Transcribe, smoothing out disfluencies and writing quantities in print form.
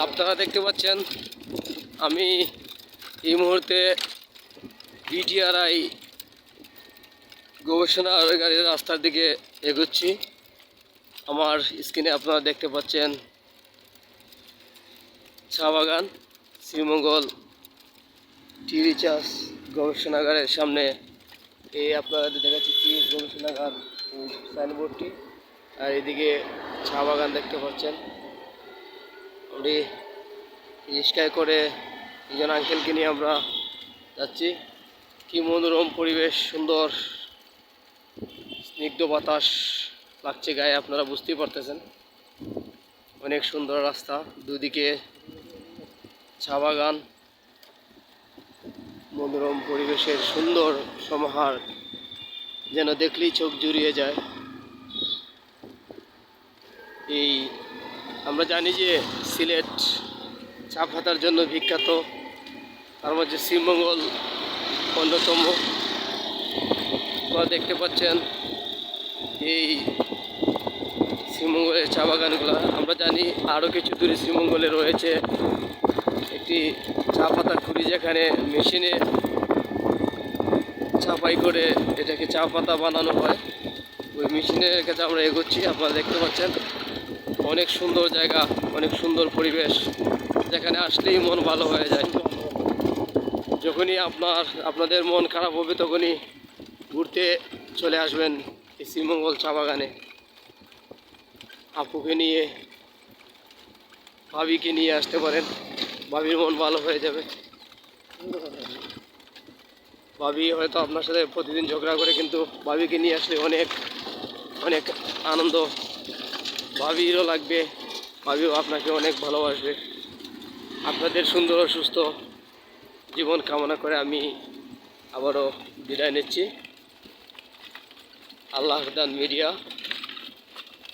আপনারা দেখতে পাচ্ছেন আমি এই মুহূর্তে বিটিআরআই গবেষণাগারের রাস্তার দিকে এগোচ্ছি। আমার স্ক্রিনে আপনারা দেখতে পাচ্ছেন চা বাগান, শ্রীমঙ্গল টি রিসার্চ গবেষণাগারের সামনে এই আপনারা দেখাচ্ছি টি গবেষণাগার সাইনবোর্ডটি, আর এদিকে চা বাগান দেখতে পাচ্ছেন। আমি রিক্সায় করে একজন আঙ্কেলকে নিয়ে আমরা যাচ্ছি। কি মনোরম পরিবেশ, সুন্দর স্নিগ্ধ বাতাস লাগছে গায়ে, আপনারা বুঝতেই পারতেছেন। অনেক সুন্দর রাস্তা, দুদিকে চা বাগান, মনোরম পরিবেশের সুন্দর সমাহার, যেন দেখলেই চোখ জুড়িয়ে যায়। এই আমরা জানি যে সিলেট চা পাতার জন্য বিখ্যাত, তার মধ্যে শ্রীমঙ্গল অন্যতম। আপনারা দেখতে পাচ্ছেন এই শ্রীমঙ্গলের চা বাগানগুলো। আমরা জানি আরও কিছু দূরে শ্রীমঙ্গলে রয়েছে একটি চা পাতার খুঁড়ি, যেখানে মেশিনে চাপাই করে এটাকে চা পাতা বানানো হয়। ওই মেশিনের কাছে আমরা এগোচ্ছি। আপনারা দেখতে পাচ্ছেন অনেক সুন্দর জায়গা, অনেক সুন্দর পরিবেশ, যেখানে আসলেই মন ভালো হয়ে যায়। যখনই আপনাদের মন খারাপ হবে তখনই ঘুরতে চলে আসবেন এই শ্রীমঙ্গল চা বাগানে। আপুকে নিয়ে, ভাবিকে নিয়ে আসতে পারেন, ভাবির মন ভালো হয়ে যাবে। ভাবি হয়তো আপনার সাথে প্রতিদিন ঝগড়া করে, কিন্তু ভাবিকে নিয়ে আসলে অনেক অনেক আনন্দ ভাবিরও লাগবে, ভাবিও আপনাকে অনেক ভালোবাসবে। আপনাদের সুন্দর ও সুস্থ জীবন কামনা করে আমি আবারও বিদায় নিচ্ছি। আল্লাহ হাফেজ মিডিয়া।